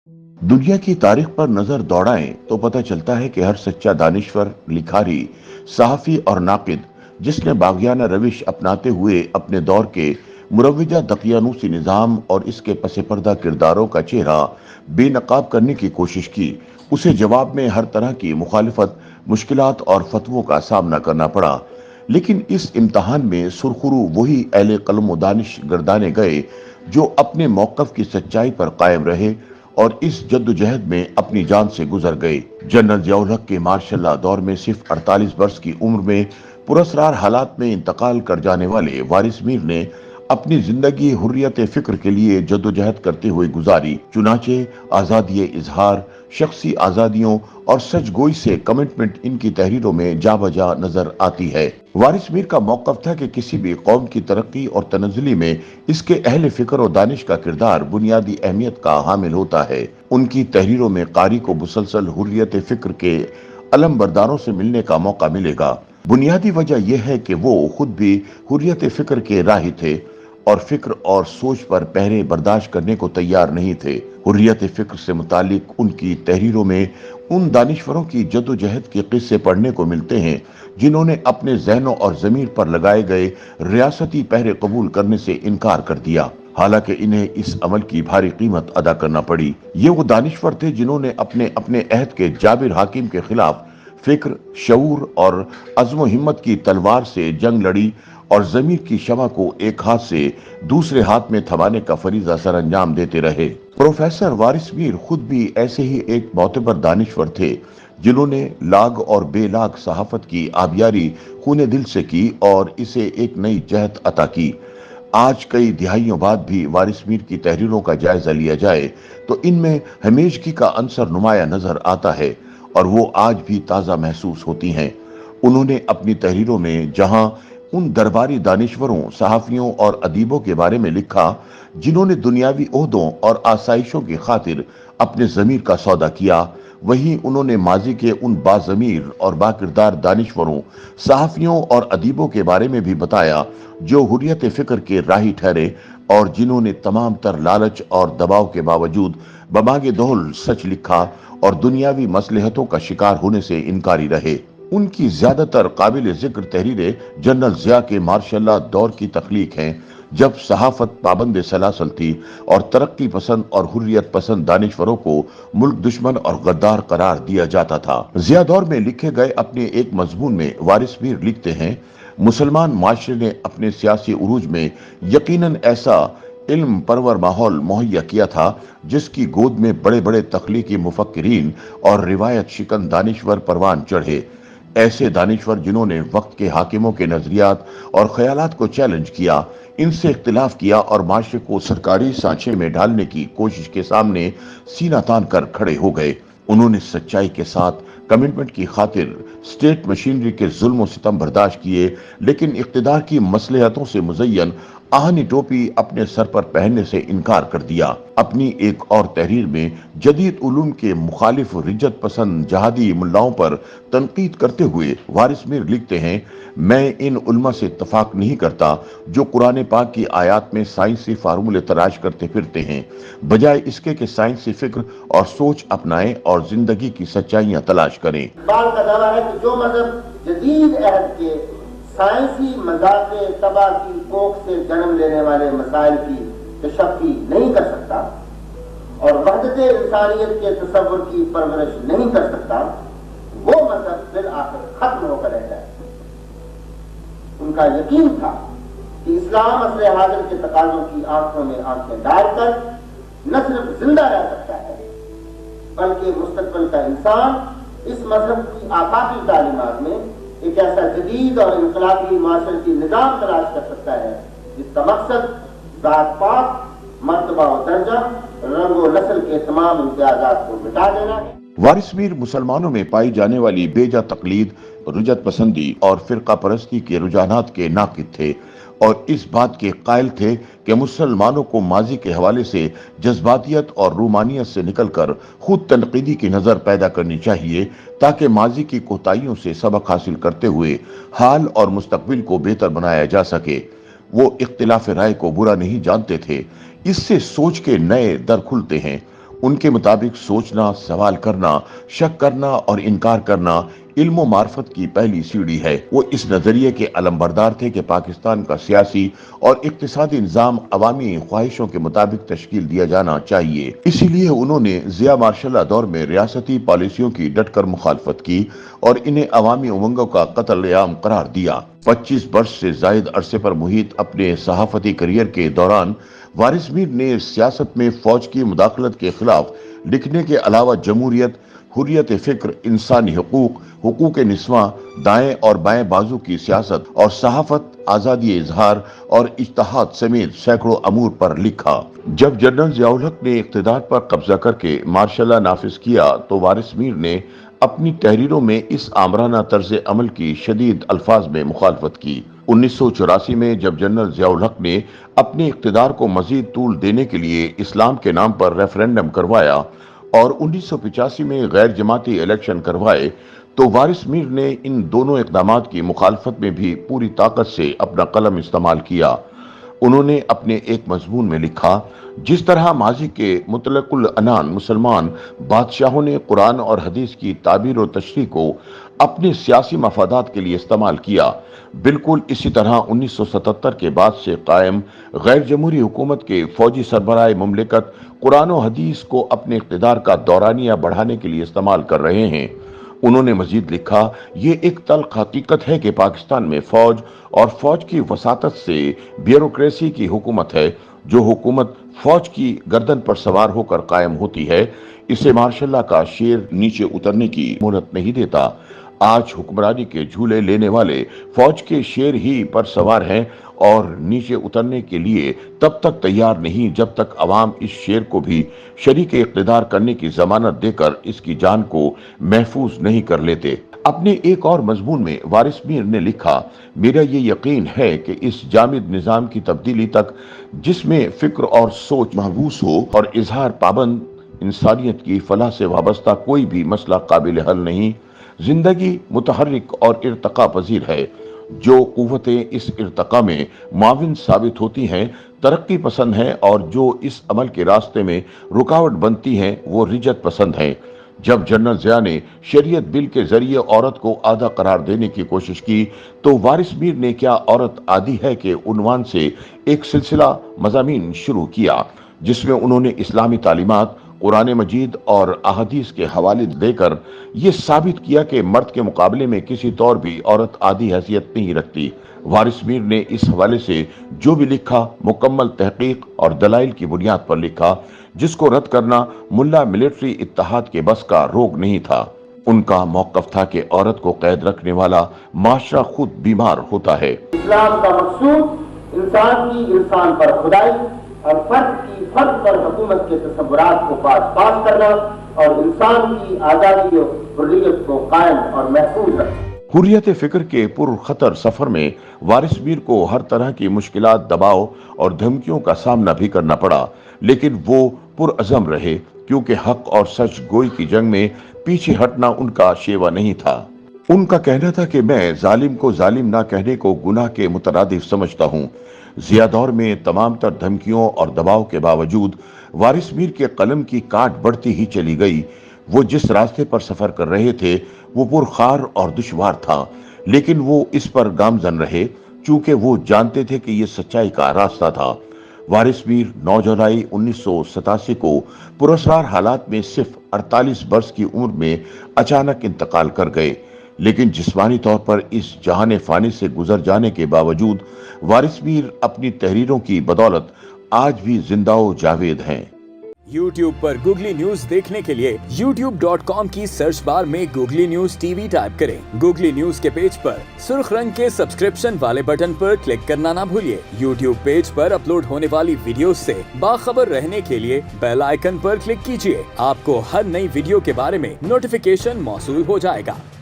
दुनिया की तारीख पर नजर दौड़ाएं तो पता चलता है कि हर सच्चा दानिश्वर, लिखारी, सहाफी और नाकिद जिसने बागियाना रविश अपनाते हुए अपने दौर के मुरव्विजा दकियानूसी निजाम और इसके पसे पर्दा किरदारों का चेहरा बेनकाब करने की कोशिश की, उसे जवाब में हर तरह की मुखालिफत, मुश्किलात और फतवों का सामना करना पड़ा। लेकिन इस इम्तहान में सुरखरू वही अहले कलम व दानिश गर्दाने गए जो अपने मौकफ की सच्चाई पर कायम रहे और इस जद्दोजहद में अपनी जान से गुजर गए। जनरल जियाउल हक के मार्शल लॉ दौर में सिर्फ 48 वर्ष की उम्र में पुरस्रार हालात में इंतकाल कर जाने वाले वारिस मीर ने अपनी जिंदगी हुर्रियत फिक्र के लिए जद्दोजहद करते हुए गुजारी। चुनाचे आजादी इजहार, शख्सी आजादियों और सचगोई से कमिटमेंट इनकी तहरीरों में जा बजा नजर आती है। वारिस मीर का मौकफ था कि किसी भी कौम की तरक्की और तनज़्ज़ुली में इसके अहले फिक्र और दानिश का किरदार बुनियादी अहमियत का हामिल होता है। उनकी तहरीरों में कारी को मुसलसल हुर्रियत फिक्र के अलम बरदारों से मिलने का मौका मिलेगा। बुनियादी वजह यह है कि वो खुद भी हुर्रियत फिक्र के राही थे और फिक्र और सोच पर पहरे बर्दाश्त करने को तैयार नहीं थे। हुर्रियत फिक्र से मुतालिक उनकी तहरीरों में उन दानिश्वरों की जद्दोजहद के किस्से पढ़ने को मिलते हैं जिन्होंने अपने ज़हनों और ज़मीर पर लगाए गए रियासती पहरे कबूल करने से इनकार कर दिया, हालांकि इन्हें इस अमल की भारी कीमत अदा करना पड़ी। ये वो दानिश्वर थे जिन्होंने अपने अपने अहद के जाबिर हाकिम के खिलाफ फिक्र, शऊर और अज़्म हिम्मत की तलवार से जंग लड़ी और ज़मीर की शमा को एक हाथ से दूसरे हाथ में थमाने का फरीज़ा सर अंजाम देते रहे। प्रोफेसर वारिस मीर खुद भी ऐसे ही एक मोतबर दानिश्वर थे जिन्होंने लाग और बेलाग सहाफत की आबियारी खूने दिल से की और इसे एक नई जहत अता की। आज कई दिहाइयों बाद भी वारिस मीर की तहरीरों का जायजा लिया जाए तो इनमें हमेशगी का अंसर नुमाया नजर आता है और वो आज भी ताज़ा महसूस होती हैं। उन्होंने अपनी तहरीरों में जहां उन दरबारी दानिश्वरों, सहाफियों और अदीबों के बारे में लिखा जिन्होंने दुनियावी ओहदों और आसाइशों की खातिर अपने ज़मीर का सौदा किया, वहीं उन्होंने माजी के उन बाज़मीर और बाकिरदार दानिश्वरों, सहाफियों और अदीबों के बारे में भी बताया जो हुर्रियत फिक्र के राही ठहरे और जिन्होंने तमाम तर लालच और दबाव के बावजूद बमागे दोहल सच लिखा और दुनियावी मसलहतों का शिकार होने से इनकारी रहे। उनकी ज्यादातर काबिल जिक्र तहरीरें जनरल जिया के मार्शल लॉ दौर की तख्लीक हैं, जब सहाफत पाबंद सलासल थी और तरक्की पसंद और हुर्रियत पसंद दानिश्वरों को मुल्क दुश्मन और गद्दार करार दिया जाता था। जिया दौर में लिखे गए अपने एक मजमून में वारिस मीर लिखते हैं, मुसलमान माशरे ने अपने सियासी उरूज में यकीनन ऐसा इल्म परवर माहौल मुहैया किया था जिसकी गोद में बड़े बड़े तख्लीकी मुफक्किरीन और रिवायत शिकन दानिश्वर परवान चढ़े। ऐसे दानिश्वर जिन्होंने वक्त के हाकिमों के नजरियात और ख्यालात को चैलेंज किया, इनसे इख्तिलाफ किया और माशरे को सरकारी सांचे में डालने की कोशिश के सामने सीना तान कर खड़े हो गए। उन्होंने सच्चाई के साथ कमिटमेंट की खातिर स्टेट मशीनरी के जुल्म सितम बर्दाश्त किए, लेकिन इख्तिदार की मसलहतों से मुज़य्यन आहनी टोपी अपने सर पर पहनने से इनकार कर दिया। अपनी एक और तहरीर में जदीद उलूम के मुखालिफ रिज्जत पसंद जहादी मुल्लाओं पर तनकीद करते हुए वारिस मीर लिखते हैं, मैं इन उलमा से इत्तफाक नहीं करता जो कुरान पाक की आयात में साइंसी फार्मूले तलाश करते फिरते हैं, बजाय इसके कि साइंसी फिक्र और सोच अपनाएं और जिंदगी की सच्चाइयां तलाश करें। इकबाल का दावा है कि जो मजहब जदीद अहद के साइंसी मजाके तबाह की कोख से जन्म लेने वाले मसाइल की तशफ़ी नहीं कर सकता और वहदत इंसानियत के तसव्वुर की परवरिश नहीं कर सकता, वो मजहब फिर आखिर खत्म होकर रह जाए। उनका यकीन था कि इस्लाम असले हाजिर के तकाज़ों की आंखों में आंखें डालकर न सिर्फ जिंदा रह सकता है बल्कि मुस्तकबिल का इंसान इस मजहब की आफाकी तालीमात में एक ऐसा जदीद और इनकलाबी माशरती निजाम तलाश कर सकता है जिसका मकसद जात पात, मर्तबा और दर्जा, रंग और नस्ल के तमाम इम्तियाजात को मिटा देना है। वारिस मीर मुसलमानों में पाई जाने वाली बेजा तकलीद, रुजत पसंदी और फिरका परस्ती के रुझानात के नाकिद थे और इस बात के कायल थे कि मुसलमानों को माजी के हवाले से जज्बातियत और रूमानियत से निकलकर खुद तनकीदी की नज़र पैदा करनी चाहिए ताकि माजी की कोताहियों से सबक हासिल करते हुए हाल और मुस्तकबिल को बेहतर बनाया जा सके। वो इख्तिलाफ राय को बुरा नहीं जानते थे, इससे सोच के नए दर खुलते हैं। ان کے مطابق سوچنا، سوال کرنا، شک کرنا اور انکار کرنا علم و معرفت کی پہلی سیڑھی ہے۔ وہ اس نظریے کے علمبردار تھے کہ پاکستان کا سیاسی اور اقتصادی نظام عوامی خواہشوں کے مطابق تشکیل دیا جانا چاہیے۔ اسی لیے انہوں نے ضیاء مارشل دور میں ریاستی پالیسیوں کی ڈٹ کر مخالفت کی اور انہیں عوامی امنگوں کا قتل عام قرار دیا۔ 25 برس سے زائد عرصے پر محیط اپنے صحافتی کریئر کے دوران وارث میر نے سیاست میں فوج کی مداخلت کے خلاف لکھنے کے علاوہ جمہوریت، حریت فکر، انسانی حقوق، حقوق نسواں، دائیں اور بائیں بازو کی سیاست اور صحافت، آزادی اظہار اور اجتہاد سمیت سینکڑوں امور پر لکھا۔ جب جنرل ضیاء الحق نے اقتدار پر قبضہ کر کے مارشل لا نافذ کیا تو وارث میر نے اپنی تحریروں میں اس آمرانہ طرز عمل کی شدید الفاظ میں مخالفت کی۔ 1984 میں جب جنرل ضیاء الحق نے اپنے اقتدار کو مزید طول دینے کے لیے اسلام کے نام پر ریفرینڈم کروایا اور 1985 میں غیر جماعتی الیکشن کروائے تو وارث میر نے ان دونوں اقدامات کی مخالفت میں بھی پوری طاقت سے اپنا قلم استعمال کیا۔ انہوں نے اپنے ایک مضمون میں لکھا، جس طرح ماضی کے مطلق العنان مسلمان بادشاہوں نے قرآن اور حدیث کی تعبیر و تشریح کو اپنے سیاسی مفادات کے لیے استعمال کیا، بالکل اسی طرح 1977 کے بعد سے قائم غیر جمہوری حکومت کے فوجی سربراہ مملکت قرآن و حدیث کو اپنے اقتدار کا دورانیہ بڑھانے کے لیے استعمال کر رہے ہیں۔ انہوں نے مزید لکھا، یہ ایک تلخ حقیقت ہے کہ پاکستان میں فوج اور فوج کی وساطت سے بیوروکریسی کی حکومت ہے۔ جو حکومت فوج کی گردن پر سوار ہو کر قائم ہوتی ہے، اسے مارشل لا کا شیر نیچے اترنے کی مہلت نہیں دیتا۔ آج حکمرانی کے جھولے لینے والے فوج کے شیر ہی پر سوار ہیں اور نیچے اترنے کے لیے تب تک تیار نہیں جب تک عوام اس شیر کو بھی شریک اقتدار کرنے کی ضمانت دے کر اس کی جان کو محفوظ نہیں کر لیتے۔ اپنے ایک اور مضمون میں وارث میر نے لکھا، میرا یہ یقین ہے کہ اس جامد نظام کی تبدیلی تک جس میں فکر اور سوچ محبوس ہو اور اظہار پابند، انسانیت کی فلاح سے وابستہ کوئی بھی مسئلہ قابل حل نہیں۔ زندگی متحرک اور ارتقا پذیر ہے۔ جو قوتیں اس ارتقا میں معاون ثابت ہوتی ہیں ترقی پسند ہیں، اور جو اس عمل کے راستے میں رکاوٹ بنتی ہیں وہ رجت پسند ہیں۔ جب جنرل ضیاء نے شریعت بل کے ذریعے عورت کو آدھا قرار دینے کی کوشش کی تو وارث میر نے کیا عورت آدھی ہے کہ عنوان سے ایک سلسلہ مضامین شروع کیا، جس میں انہوں نے اسلامی تعلیمات، قرآن مجید اور احادیث کے حوالے دے کر یہ ثابت کیا کہ مرد کے مقابلے میں کسی طور بھی عورت آدھی حیثیت نہیں رکھتی۔ وارث میر نے اس حوالے سے جو بھی لکھا مکمل تحقیق اور دلائل کی بنیاد پر لکھا، جس کو رد کرنا ملا ملٹری اتحاد کے بس کا روگ نہیں تھا۔ ان کا موقف تھا کہ عورت کو قید رکھنے والا معاشرہ خود بیمار ہوتا ہے۔ اسلام کا مقصود انسان کی انسان پر خدائی اور فرد کی فرد پر حکومت کے تصورات کو پاس کرنا اور انسان کی آزادی و حریت کو قائم اور محفوظ رکھنا۔ حریت فکر کے پرخطر سفر میں وارث میر کو ہر طرح کی مشکلات، دباؤ اور دھمکیوں کا سامنا بھی کرنا پڑا، لیکن وہ پرعزم رہے، کیونکہ حق اور سچ گوئی کی جنگ میں پیچھے ہٹنا ان کا شیوا نہیں تھا۔ ان کا کہنا تھا کہ میں ظالم کو ظالم نہ کہنے کو گناہ کے مترادف سمجھتا ہوں۔ ضیاء دور میں تمام تر دھمکیوں اور دباؤ کے باوجود وارث میر کے قلم کی کاٹ بڑھتی ہی چلی گئی۔ وہ جس راستے پر سفر کر رہے تھے وہ پرخار اور دشوار تھا، لیکن وہ اس پر گامزن رہے چونکہ وہ جانتے تھے کہ یہ سچائی کا راستہ تھا۔ وارث میر 9 جولائی 1987 کو پراسرار حالات میں صرف 48 برس کی عمر میں اچانک انتقال کر گئے، لیکن جسمانی طور پر اس جہان فانی سے گزر جانے کے باوجود وارث میر اپنی تحریروں کی بدولت آج بھی زندہ و جاوید ہیں۔ YouTube پر گوگلی نیوز دیکھنے کے لیے youtube.com کی سرچ بار میں googly news T V type کریں۔ گوگلی نیوز کے پیج پر سرخ رنگ کے سبسکرپشن والے بٹن پر کلک کرنا نہ بھولیے۔ YouTube پیج پر اپلوڈ ہونے والی ویڈیوز سے باخبر رہنے کے لیے بیل آئیکن پر کلک کیجیے۔ آپ کو ہر نئی ویڈیو کے بارے میں نوٹیفیکیشن موصول ہو جائے گا۔